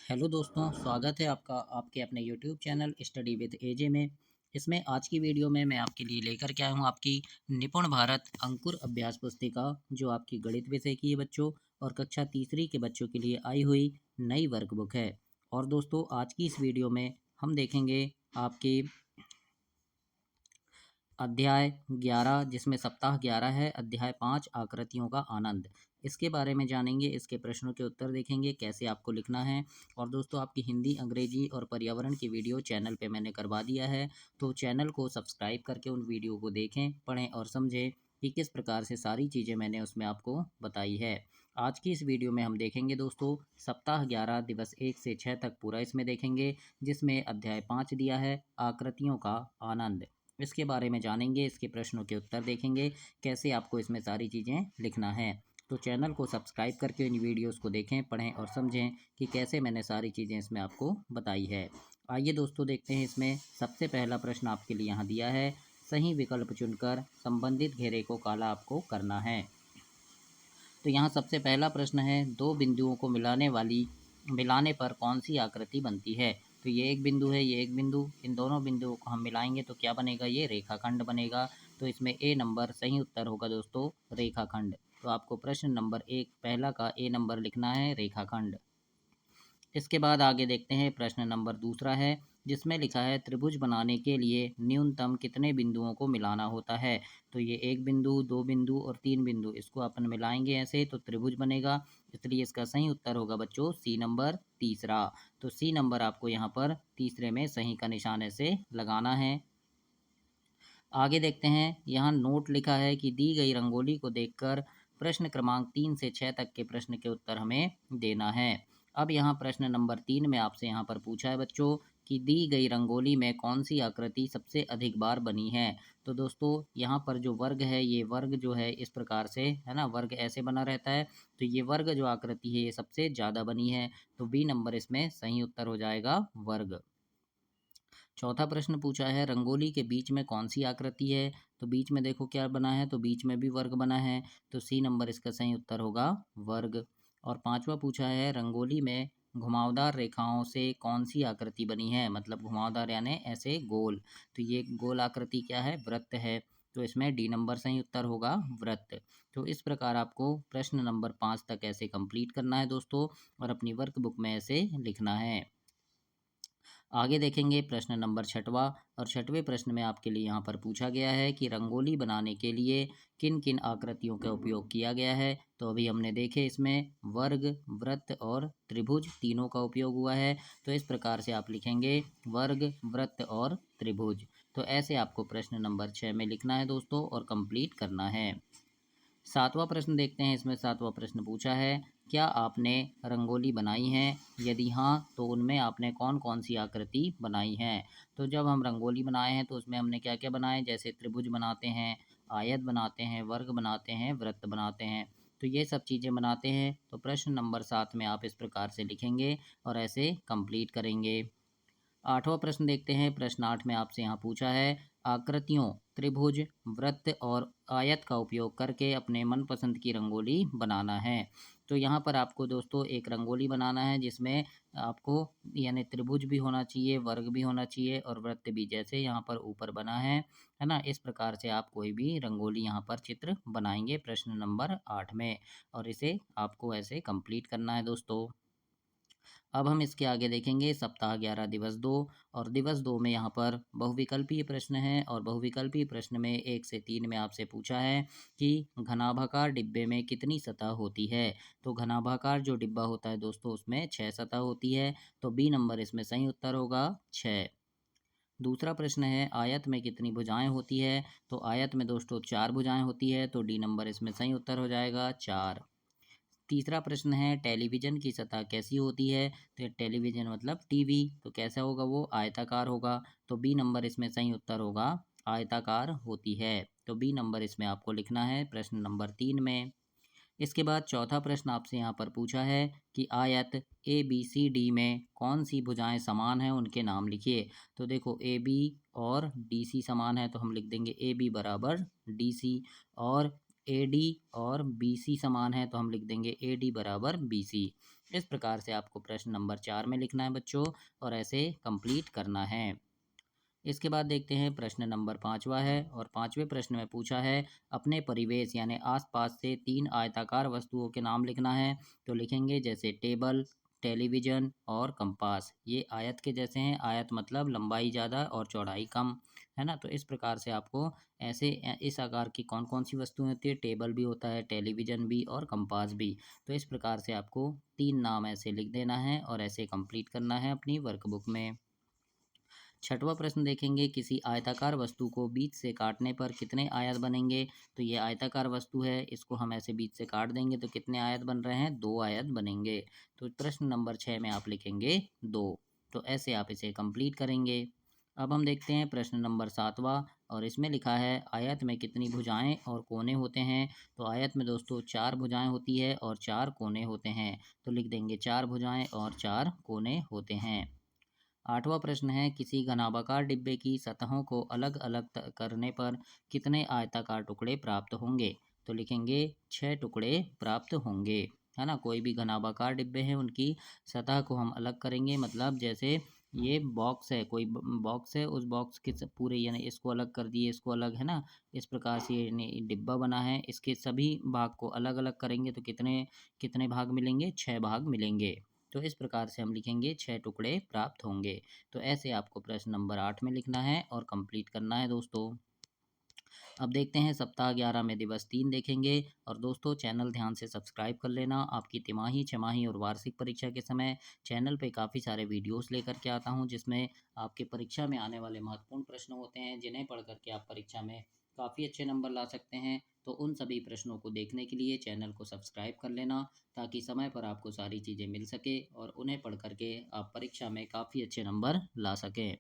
Hello दोस्तों, स्वागत है आपका आपके अपने यूट्यूब चैनल स्टडी विद एजे में। इसमें आज की वीडियो में मैं आपके लिए लेकर के आया हूँ आपकी निपुण भारत अंकुर अभ्यास पुस्तिका, जो आपकी गणित विषय की है बच्चों, और कक्षा तीसरी के बच्चों के लिए आई हुई नई वर्कबुक है। और दोस्तों, आज की इस वीडियो में हम देखेंगे आपकी अध्याय 11, जिसमें सप्ताह 11 है, अध्याय 5 आकृतियों का आनंद। इसके बारे में जानेंगे, इसके प्रश्नों के उत्तर देखेंगे, कैसे आपको लिखना है। और दोस्तों, आपकी हिंदी, अंग्रेजी और पर्यावरण की वीडियो चैनल पे मैंने करवा दिया है, तो चैनल को सब्सक्राइब करके उन वीडियो को देखें, पढ़ें और समझें कि किस प्रकार से सारी चीज़ें मैंने उसमें आपको बताई है। आज की इस वीडियो में हम देखेंगे दोस्तों सप्ताह 11 दिवस 1 से 6 तक पूरा इसमें देखेंगे, जिसमें अध्याय 5 दिया है आकृतियों का आनंद। इसके बारे में जानेंगे, इसके प्रश्नों के उत्तर देखेंगे, कैसे आपको इसमें सारी चीज़ें लिखना है। तो चैनल को सब्सक्राइब करके इन वीडियोस को देखें, पढ़ें और समझें कि कैसे मैंने सारी चीज़ें इसमें आपको बताई है। आइए दोस्तों, देखते हैं इसमें सबसे पहला प्रश्न आपके लिए यहाँ दिया है। सही विकल्प चुनकर संबंधित घेरे को काला आपको करना है। तो यहाँ सबसे पहला प्रश्न है, दो बिंदुओं को मिलाने पर कौन सी आकृति बनती है। तो ये एक बिंदु है, ये एक बिंदु, इन दोनों बिंदुओं को हम मिलाएंगे तो क्या बनेगा, ये रेखाखंड बनेगा। तो इसमें ए नंबर सही उत्तर होगा दोस्तों, रेखाखंड। तो आपको प्रश्न नंबर एक पहला का ए नंबर लिखना है, रेखाखंड। इसके बाद आगे देखते हैं, प्रश्न नंबर दूसरा है, जिसमें लिखा है त्रिभुज बनाने के लिए न्यूनतम कितने बिंदुओं को मिलाना होता है। तो ये एक बिंदु, दो बिंदु और तीन बिंदु, इसको अपन मिलाएंगे ऐसे तो त्रिभुज बनेगा। इसलिए इसका सही उत्तर होगा बच्चों सी नंबर तीसरा। तो सी नंबर आपको यहाँ पर तीसरे में सही का निशान ऐसे लगाना है। आगे देखते हैं, यहाँ नोट लिखा है कि दी गई रंगोली को देखकर प्रश्न क्रमांक 3 से 6 तक के प्रश्न के उत्तर हमें देना है। अब यहाँ प्रश्न नंबर 3 में आपसे यहाँ पर पूछा है बच्चों कि दी गई रंगोली में कौन सी आकृति सबसे अधिक बार बनी है। तो दोस्तों, यहाँ पर जो वर्ग है, ये वर्ग जो है इस प्रकार से है ना, वर्ग ऐसे बना रहता है। तो ये वर्ग जो आकृति है, ये सबसे ज़्यादा बनी है। तो बी नंबर इसमें सही उत्तर हो जाएगा, वर्ग। चौथा प्रश्न पूछा है, रंगोली के बीच में कौन सी आकृति है। तो बीच में देखो क्या बना है, तो बीच में भी वर्ग बना है। तो सी नंबर इसका सही उत्तर होगा, वर्ग। और पांचवा पूछा है, रंगोली में घुमावदार रेखाओं से कौन सी आकृति बनी है। मतलब घुमावदार यानी ऐसे गोल। तो ये गोल आकृति क्या है, वृत्त है। तो इसमें डी नंबर सही उत्तर होगा, वृत्त। तो इस प्रकार आपको प्रश्न नंबर 5 तक ऐसे कंप्लीट करना है दोस्तों, और अपनी वर्कबुक में ऐसे लिखना है। आगे देखेंगे प्रश्न नंबर छठवा, और छठवें प्रश्न में आपके लिए यहाँ पर पूछा गया है कि रंगोली बनाने के लिए किन किन आकृतियों का उपयोग किया गया है। तो अभी हमने देखे, इसमें वर्ग, वृत्त और त्रिभुज तीनों का उपयोग हुआ है। तो इस प्रकार से आप लिखेंगे वर्ग, वृत्त और त्रिभुज। तो ऐसे आपको प्रश्न नंबर 6 में लिखना है दोस्तों, और कंप्लीट करना है। सातवां प्रश्न देखते हैं, इसमें सातवां प्रश्न पूछा है, क्या आपने रंगोली बनाई है, यदि हाँ तो उनमें आपने कौन कौन सी आकृति बनाई है। तो जब हम रंगोली बनाए हैं तो उसमें हमने क्या क्या बनाए, जैसे त्रिभुज बनाते हैं, आयत बनाते हैं, वर्ग बनाते हैं, वृत्त बनाते हैं। तो ये सब चीज़ें बनाते हैं। तो प्रश्न नंबर 7 में आप इस प्रकार से लिखेंगे और ऐसे कंप्लीट करेंगे। आठवां प्रश्न देखते हैं, प्रश्न 8 में आपसे यहाँ पूछा है, आकृतियों त्रिभुज, वृत्त और आयत का उपयोग करके अपने मनपसंद की रंगोली बनाना है। तो यहाँ पर आपको दोस्तों एक रंगोली बनाना है, जिसमें आपको यानी त्रिभुज भी होना चाहिए, वर्ग भी होना चाहिए और वृत्त भी, जैसे यहाँ पर ऊपर बना है ना। इस प्रकार से आप कोई भी रंगोली यहाँ पर चित्र बनाएंगे प्रश्न नंबर 8 में, और इसे आपको ऐसे कंप्लीट करना है दोस्तों। अब हम इसके आगे देखेंगे सप्ताह 11 दिवस 2, और दिवस 2 में यहाँ पर बहुविकल्पीय प्रश्न है, और बहुविकल्पीय प्रश्न में 1 से 3 में आपसे पूछा है कि घनाभाकार डिब्बे में कितनी सतह होती है। तो घनाभाकार जो डिब्बा होता है दोस्तों, उसमें 6 सतह होती है। तो बी नंबर इसमें सही उत्तर होगा, 6। दूसरा प्रश्न है, आयत में कितनी भुजाएं होती है। तो आयत में दोस्तों 4 भुजाएं होती है। तो डी नंबर इसमें सही उत्तर हो जाएगा, 4। तीसरा प्रश्न है, टेलीविज़न की सतह कैसी होती है। तो टेलीविज़न मतलब टीवी, तो कैसा होगा, वो आयताकार होगा। तो बी नंबर इसमें सही उत्तर होगा, आयताकार होती है। तो बी नंबर इसमें आपको लिखना है प्रश्न नंबर 3 में। इसके बाद चौथा प्रश्न आपसे यहाँ पर पूछा है कि आयत ए बी सी डी में कौन सी भुजाएं समान हैं, उनके नाम लिखिए। तो देखो, ए बी और डी सी समान है, तो हम लिख देंगे ए बी बराबर डी सी। और ए डी और बी सी समान है, तो हम लिख देंगे ए डी बराबर बी सी। इस प्रकार से आपको प्रश्न नंबर 4 में लिखना है बच्चों और ऐसे कंप्लीट करना है। इसके बाद देखते हैं प्रश्न नंबर 5वां है और 5वें प्रश्न में पूछा है अपने परिवेश यानी आसपास से 3 आयताकार वस्तुओं के नाम लिखना है। तो लिखेंगे जैसे टेबल, टेलीविज़न और कंपास। ये आयत के जैसे हैं, आयत मतलब लंबाई ज़्यादा और चौड़ाई कम, है ना? तो इस प्रकार से आपको ऐसे इस आकार की कौन-कौन सी वस्तुएँ होती है, टेबल भी होता है, टेलीविज़न भी और कंपास भी। तो इस प्रकार से आपको 3 नाम ऐसे लिख देना है और ऐसे कंप्लीट करना है अपनी वर्कबुक में। छठवां प्रश्न देखेंगे किसी आयताकार वस्तु को बीच से काटने पर कितने आयत बनेंगे। तो ये आयताकार वस्तु है, इसको हम ऐसे बीच से काट देंगे तो कितने आयत बन रहे हैं, 2 आयत बनेंगे। तो प्रश्न नंबर 6 में आप लिखेंगे 2। तो ऐसे आप इसे कंप्लीट करेंगे। अब हम देखते हैं प्रश्न नंबर 7वां और इसमें लिखा है आयत में कितनी भुजाएं और कोने होते हैं। तो आयत में दोस्तों 4 भुजाएं होती है और 4 कोने होते हैं। तो लिख देंगे 4 भुजाएं और 4 कोने होते हैं। आठवां प्रश्न है किसी घनाभाकार डिब्बे की सतहों को अलग अलग करने पर कितने आयताकार टुकड़े प्राप्त होंगे। तो लिखेंगे 6 टुकड़े प्राप्त होंगे, है ना? कोई भी घनाभाकार डिब्बे हैं उनकी सतह को हम अलग करेंगे, मतलब जैसे ये बॉक्स है, कोई बॉक्स है, उस बॉक्स के पूरे यानी इसको अलग कर दिए, इसको अलग, है ना? इस प्रकार से ये डिब्बा बना है, इसके सभी भाग को अलग अलग करेंगे तो कितने कितने भाग मिलेंगे, 6 भाग मिलेंगे। तो इस प्रकार से हम लिखेंगे 6 टुकड़े प्राप्त होंगे। तो ऐसे आपको प्रश्न नंबर 8 में लिखना है और कंप्लीट करना है दोस्तों। अब देखते हैं सप्ताह 11 में दिवस 3 देखेंगे और दोस्तों चैनल ध्यान से सब्सक्राइब कर लेना। आपकी तिमाही, छमाही और वार्षिक परीक्षा के समय चैनल पे काफ़ी सारे वीडियोस लेकर के आता हूँ जिसमें आपके परीक्षा में आने वाले महत्वपूर्ण प्रश्न होते हैं जिन्हें पढ़ करके आप परीक्षा में काफ़ी अच्छे नंबर ला सकते हैं। तो उन सभी प्रश्नों को देखने के लिए चैनल को सब्सक्राइब कर लेना ताकि समय पर आपको सारी चीज़ें मिल सके और उन्हें पढ़ करके आप परीक्षा में काफ़ी अच्छे नंबर ला सकें।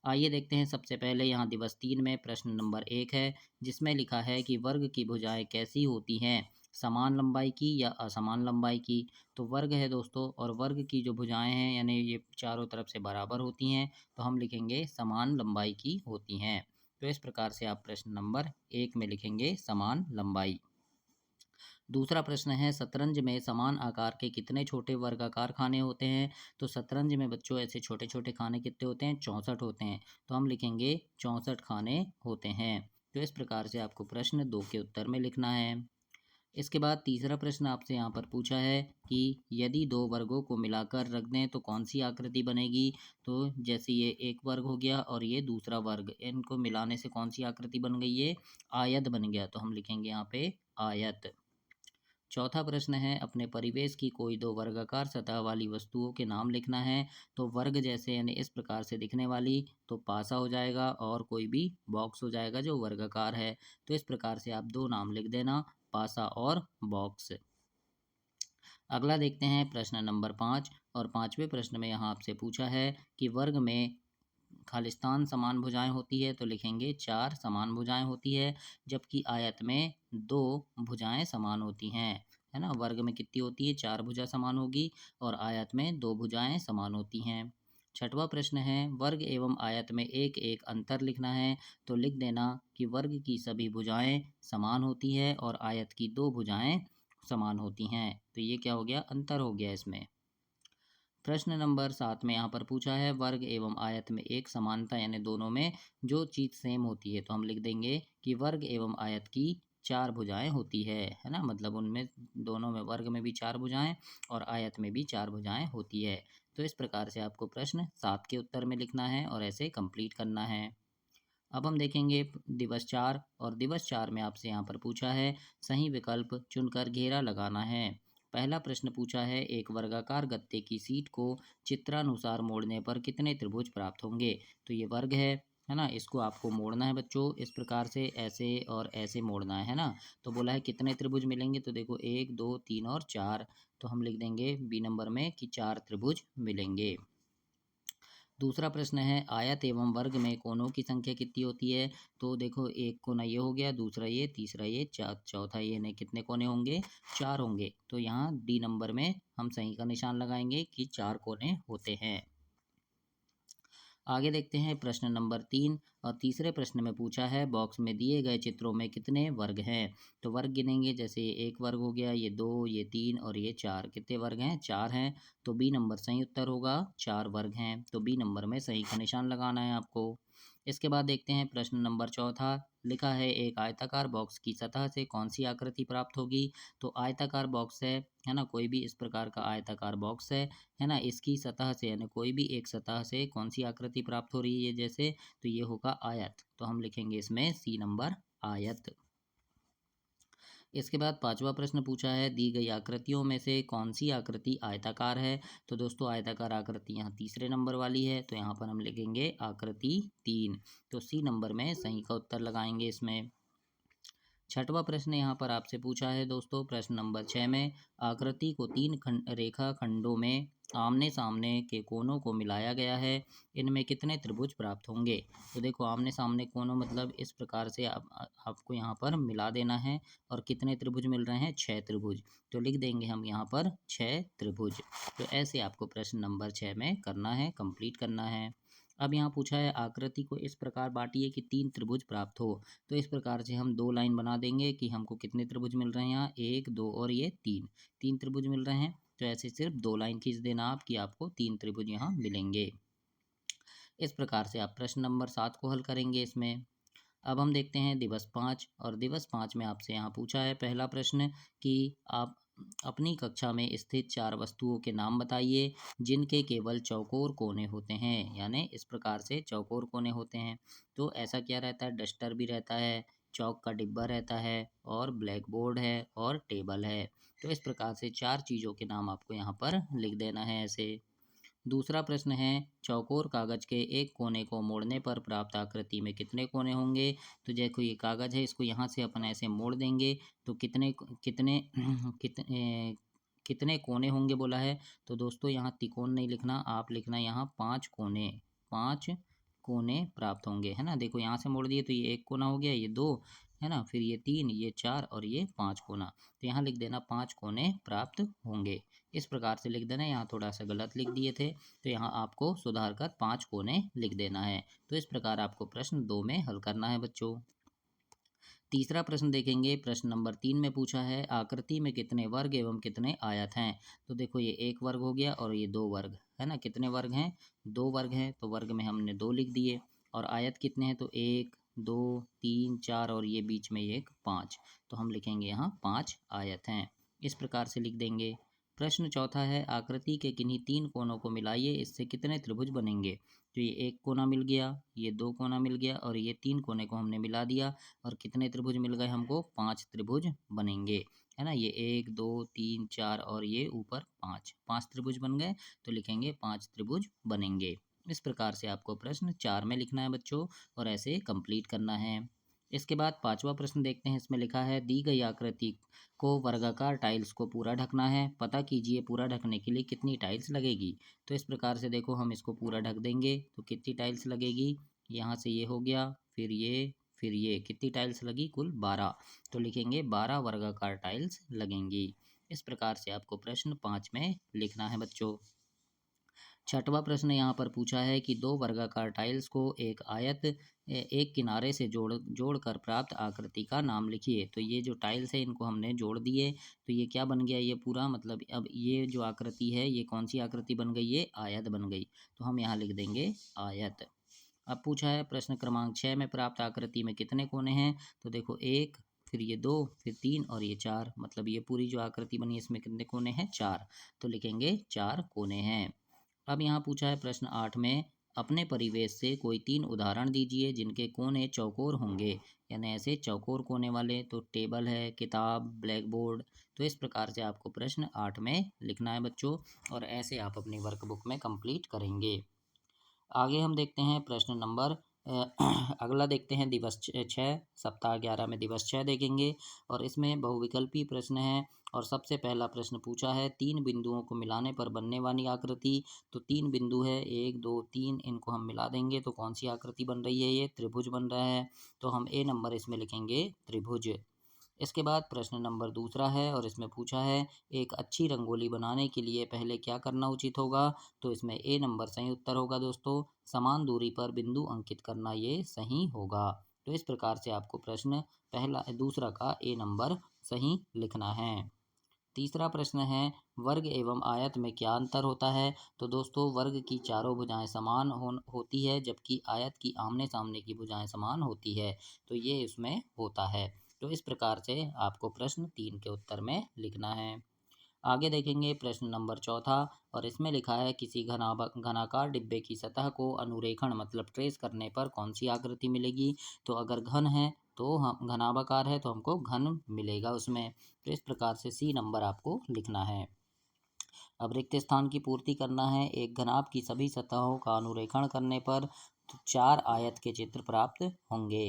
आइए देखते हैं सबसे पहले यहाँ दिवस 3 में प्रश्न नंबर 1 है जिसमें लिखा है कि वर्ग की भुजाएं कैसी होती हैं, समान लंबाई की या असमान लंबाई की। तो वर्ग है दोस्तों और वर्ग की जो भुजाएं हैं यानी ये चारों तरफ से बराबर होती हैं तो हम लिखेंगे समान लंबाई की होती हैं। तो इस प्रकार से आप प्रश्न नंबर 1 में लिखेंगे समान लंबाई। दूसरा प्रश्न है शतरंज में समान आकार के कितने छोटे वर्गाकार खाने होते हैं। तो शतरंज में बच्चों ऐसे छोटे छोटे खाने कितने होते हैं, 64 होते हैं। तो हम लिखेंगे 64 खाने होते हैं। तो इस प्रकार से आपको प्रश्न 2 के उत्तर में लिखना है। इसके बाद तीसरा प्रश्न आपसे यहाँ पर पूछा है कि यदि दो वर्गों को मिलाकर रख दें तो कौन सी आकृति बनेगी। तो जैसे ये एक वर्ग हो गया और ये दूसरा वर्ग, इनको मिलाने से कौन सी आकृति बन गई, ये आयत बन गया। तो हम लिखेंगे यहाँ पे आयत। चौथा प्रश्न है अपने परिवेश की कोई दो वर्गाकार सतह वाली वस्तुओं के नाम लिखना है। तो वर्ग जैसे यानी इस प्रकार से दिखने वाली तो पासा हो जाएगा और कोई भी बॉक्स हो जाएगा जो वर्गाकार है। तो इस प्रकार से आप दो नाम लिख देना, पासा और बॉक्स। अगला देखते हैं प्रश्न नंबर 5 और 5वें प्रश्न में यहाँ आपसे पूछा है कि वर्ग में खालिस्तान समान भुजाएं होती है। तो लिखेंगे 4 समान भुजाएं होती है जबकि आयत में 2 भुजाएं समान होती हैं, है ना? वर्ग में कितनी होती है, 4 भुजा समान होगी और आयत में 2 भुजाएं समान होती हैं। छठवां प्रश्न है वर्ग एवं आयत में एक एक अंतर लिखना है। तो लिख देना कि वर्ग की सभी भुजाएं समान होती है और आयत की 2 भुजाएं समान होती हैं। तो ये क्या हो गया, अंतर हो गया इसमें। प्रश्न नंबर 7 में यहाँ पर पूछा है वर्ग एवं आयत में एक समानता यानी दोनों में जो चीज़ सेम होती है। तो हम लिख देंगे कि वर्ग एवं आयत की 4 भुजाएं होती है ना? मतलब उनमें दोनों में, वर्ग में भी 4 भुजाएं और आयत में भी 4 भुजाएं होती है। तो इस प्रकार से आपको प्रश्न 7 के उत्तर में लिखना है और ऐसे कंप्लीट करना है। अब हम देखेंगे दिवस 4 और दिवस 4 में आपसे यहाँ पर पूछा है सही विकल्प चुनकर घेरा लगाना है। पहला प्रश्न पूछा है एक वर्गाकार गत्ते की सीट को चित्रानुसार मोड़ने पर कितने त्रिभुज प्राप्त होंगे। तो ये वर्ग है ना? इसको आपको मोड़ना है बच्चों, इस प्रकार से ऐसे और ऐसे मोड़ना है ना? तो बोला है कितने त्रिभुज मिलेंगे, तो देखो 1 2 3 और 4। तो हम लिख देंगे बी नंबर में कि 4 त्रिभुज मिलेंगे। दूसरा प्रश्न है आयत एवं वर्ग में कोनों की संख्या कितनी होती है। तो देखो एक कोना ये हो गया, दूसरा ये, तीसरा ये, चौथा ये, ने कितने कोने होंगे, 4 होंगे। तो यहाँ डी नंबर में हम सही का निशान लगाएंगे कि 4 कोने होते हैं। आगे देखते हैं प्रश्न नंबर 3 और तीसरे प्रश्न में पूछा है बॉक्स में दिए गए चित्रों में कितने वर्ग हैं। तो वर्ग गिनेंगे, जैसे ये 1 वर्ग हो गया, ये 2, ये 3 और ये 4। कितने वर्ग हैं? 4 हैं। तो बी नंबर सही उत्तर होगा, 4 वर्ग हैं। तो बी नंबर में सही का निशान लगाना है आपको। इसके बाद देखते हैं प्रश्न नंबर चौथा। लिखा है एक आयताकार बॉक्स की सतह से कौन सी आकृति प्राप्त होगी। तो आयताकार बॉक्स है ना, कोई भी इस प्रकार का आयताकार बॉक्स है ना, इसकी सतह से यानी कोई भी एक सतह से कौन सी आकृति प्राप्त हो रही है जैसे, तो ये होगा आयत। तो हम लिखेंगे इसमें सी नंबर, आयत। इसके बाद पांचवा प्रश्न पूछा है दी गई आकृतियों में से कौन सी आकृति आयताकार है। तो दोस्तों आयताकार आकृति यहाँ तीसरे नंबर वाली है, तो यहाँ पर हम लिखेंगे आकृति 3। तो सी नंबर में सही का उत्तर लगाएंगे इसमें। छठवां प्रश्न यहाँ पर आपसे पूछा है दोस्तों, प्रश्न नंबर 6 में आकृति को 3 रेखा खंडों में आमने सामने के कोनों को मिलाया गया है, इनमें कितने त्रिभुज प्राप्त होंगे। तो देखो आमने सामने कोनों मतलब इस प्रकार से आपको यहाँ पर मिला देना है, और कितने त्रिभुज मिल रहे हैं? 6 त्रिभुज। तो लिख देंगे हम यहाँ पर 6 त्रिभुज। तो ऐसे आपको प्रश्न नंबर 6 में करना है, कंप्लीट करना है। अब यहाँ पूछा है आकृति को इस प्रकार बांटिए कि 3 त्रिभुज प्राप्त हो। तो इस प्रकार से हम 2 लाइन बना देंगे कि हमको कितने त्रिभुज मिल रहे हैं यहाँ, 1, 2 और ये 3 त्रिभुज मिल रहे हैं। तो ऐसे सिर्फ 2 लाइन खींच देना आप कि आपको 3 त्रिभुज यहाँ मिलेंगे। इस प्रकार से आप प्रश्न नंबर 7 को हल करेंगे इसमें। अब हम देखते हैं दिवस 5, और दिवस 5 में आपसे यहाँ पूछा है पहला प्रश्न कि आप अपनी कक्षा में स्थित 4 वस्तुओं के नाम बताइए जिनके केवल चौकोर कोने होते हैं, यानी इस प्रकार से चौकोर कोने होते हैं। तो ऐसा क्या रहता है? डस्टर भी रहता है, चौक का डिब्बा रहता है, और ब्लैक बोर्ड है, और टेबल है। तो इस प्रकार से 4 चीज़ों के नाम आपको यहाँ पर लिख देना है ऐसे। दूसरा प्रश्न है चौकोर कागज के एक कोने को मोड़ने पर प्राप्त आकृति में कितने कोने होंगे। तो देखो ये कागज है, इसको यहाँ से अपन ऐसे मोड़ देंगे तो कितने कितने कितने कितने कोने होंगे बोला है। तो दोस्तों यहाँ तिकोन नहीं लिखना, आप लिखना यहाँ 5 कोने, 5 कोने प्राप्त होंगे, है ना। देखो यहाँ से मोड़ दिए तो ये 1 कोना हो गया, ये 2 है ना, फिर ये 3, ये 4 और ये 5 कोना। तो यहाँ लिख देना 5 कोने प्राप्त होंगे। इस प्रकार से लिख देना, यहाँ थोड़ा सा गलत लिख दिए थे तो यहाँ आपको सुधार कर 5 कोने लिख देना है। तो इस प्रकार आपको प्रश्न 2 में हल करना है बच्चों। तीसरा प्रश्न देखेंगे, प्रश्न नंबर 3 में पूछा है आकृति में कितने वर्ग एवं कितने आयत हैं। तो देखो ये 1 वर्ग हो गया और ये 2 वर्ग है ना। कितने वर्ग हैं? 2 वर्ग हैं, तो वर्ग में हमने 2 लिख दिए। और आयत कितने हैं? तो 1, 2, 3, 4 और ये बीच में एक 5। तो हम लिखेंगे यहाँ 5 आयत हैं। इस प्रकार से लिख देंगे। प्रश्न चौथा है आकृति के किन्हीं 3 कोनों को मिलाइए, इससे कितने त्रिभुज बनेंगे। तो ये 1 कोना मिल गया, ये 2 कोना मिल गया और ये 3 कोने को हमने मिला दिया, और कितने त्रिभुज मिल गए हमको? 5 त्रिभुज बनेंगे, है ना। ये 1, 2, 3, 4 और ये ऊपर 5 त्रिभुज बन गए। तो लिखेंगे 5 त्रिभुज बनेंगे। इस प्रकार से आपको प्रश्न 4 में लिखना है बच्चों, और ऐसे कंप्लीट करना है। इसके बाद पांचवा प्रश्न देखते हैं। इसमें लिखा है दी गई आकृति को वर्गाकार टाइल्स को पूरा ढकना है, पता कीजिए पूरा ढकने के लिए कितनी टाइल्स लगेगी। तो इस प्रकार से देखो हम इसको पूरा ढक देंगे तो कितनी टाइल्स लगेगी। यहाँ से ये हो गया, फिर ये कितनी टाइल्स लगी? कुल 12। तो लिखेंगे 12 वर्गाकार टाइल्स लगेंगी। इस प्रकार से आपको प्रश्न 5 में लिखना है बच्चों। छठवां प्रश्न यहाँ पर पूछा है कि 2 वर्गाकार टाइल्स को एक आयत एक किनारे से जोड़कर प्राप्त आकृति का नाम लिखिए। तो ये जो टाइल्स है इनको हमने जोड़ दिए तो ये क्या बन गया? ये पूरा मतलब अब ये जो आकृति है ये कौन सी आकृति बन गई? ये आयत बन गई। तो हम यहाँ लिख देंगे आयत। अब पूछा है प्रश्न क्रमांक 6 में प्राप्त आकृति में कितने कोने हैं। तो देखो 1, फिर ये 2, फिर 3 और ये 4, मतलब ये पूरी जो आकृति बनी है इसमें कितने कोने हैं? 4। तो लिखेंगे 4 कोने हैं। अब यहाँ पूछा है प्रश्न 8 में अपने परिवेश से कोई 3 उदाहरण दीजिए जिनके कोने चौकोर होंगे, यानी ऐसे चौकोर कोने वाले। तो टेबल है, किताब, ब्लैक बोर्ड। तो इस प्रकार से आपको प्रश्न 8 में लिखना है बच्चों, और ऐसे आप अपनी वर्कबुक में कंप्लीट करेंगे। आगे हम देखते हैं प्रश्न नंबर अगला देखते हैं दिवस 6, सप्ताह 11 में दिवस 6 देखेंगे, और इसमें बहुविकल्पी प्रश्न है। और सबसे पहला प्रश्न पूछा है 3 बिंदुओं को मिलाने पर बनने वाली आकृति। तो 3 बिंदु है, 1, 2, 3, इनको हम मिला देंगे तो कौन सी आकृति बन रही है? ये त्रिभुज बन रहा है। तो हम ए नंबर इसमें लिखेंगे त्रिभुज। इसके बाद प्रश्न नंबर दूसरा है और इसमें पूछा है, एक अच्छी रंगोली बनाने के लिए पहले क्या करना उचित होगा? तो इसमें ए नंबर सही उत्तर होगा दोस्तों। समान दूरी पर बिंदु अंकित करना ये सही होगा। तो इस प्रकार से आपको प्रश्न दूसरा का ए नंबर सही लिखना है। तीसरा प्रश्न है, वर्ग एवं आयत में क्या अंतर होता है? तो दोस्तों वर्ग की चारों भुजाएं समान होती है, जबकि आयत की आमने सामने की भुजाएं समान होती है। तो ये इसमें होता है। तो इस प्रकार से आपको प्रश्न 3 के उत्तर में लिखना है। आगे देखेंगे प्रश्न नंबर चौथा और इसमें लिखा है, किसी घनाकार डिब्बे की सतह को अनुरेखण मतलब ट्रेस करने पर कौन सी आकृति मिलेगी? तो अगर घन है तो हम घनाभाकार है तो हमको घन मिलेगा उसमें। तो इस प्रकार से सी नंबर आपको लिखना है। अब रिक्त स्थान की पूर्ति करना है। एक घनाभ की सभी सतहों का अनुरेखण करने पर तो 4 आयत के चित्र प्राप्त होंगे।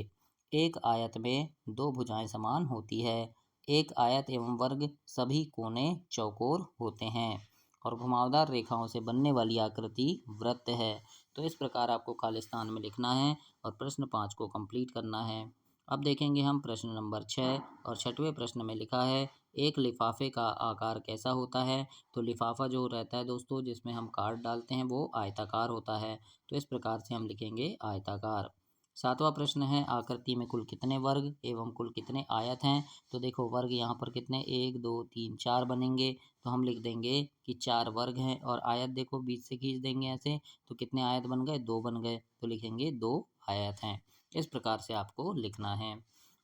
एक आयत में 2 भुजाएं समान होती है। एक आयत एवं वर्ग सभी कोने चौकोर होते हैं और घुमावदार रेखाओं से बनने वाली आकृति वृत्त है। तो इस प्रकार आपको खालिस्तान में लिखना है और प्रश्न 5 को कंप्लीट करना है। अब देखेंगे हम प्रश्न नंबर 6 और छठवें प्रश्न में लिखा है, एक लिफाफे का आकार कैसा होता है? तो लिफाफा जो रहता है दोस्तों जिसमें हम कार्ड डालते हैं वो आयताकार होता है। तो इस प्रकार से हम लिखेंगे आयताकार। सातवां प्रश्न है, आकृति में कुल कितने वर्ग एवं कुल कितने आयत हैं? तो देखो वर्ग यहाँ पर कितने 1 2 3 4 बनेंगे। तो हम लिख देंगे कि 4 वर्ग हैं और आयत देखो बीच से खींच देंगे ऐसे। तो कितने आयत बन गए? 2 बन गए। तो लिखेंगे 2 आयत हैं। इस प्रकार से आपको लिखना है।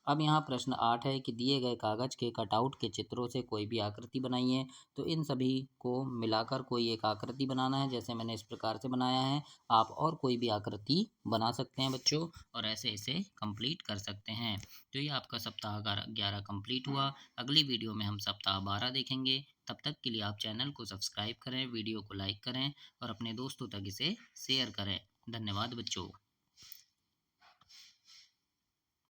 अब यहाँ प्रश्न 8 है कि दिए गए कागज के कटआउट के चित्रों से कोई भी आकृति बनाइए। तो इन सभी को मिलाकर कोई एक आकृति बनाना है, जैसे मैंने इस प्रकार से बनाया है। आप और कोई भी आकृति बना सकते हैं बच्चों और ऐसे इसे कंप्लीट कर सकते हैं। तो ये आपका सप्ताह 11 कंप्लीट हुआ। अगली वीडियो में हम सप्ताह 12 देखेंगे। तब तक के लिए आप चैनल को सब्सक्राइब करें, वीडियो को लाइक करें और अपने दोस्तों तक इसे शेयर करें। धन्यवाद बच्चों।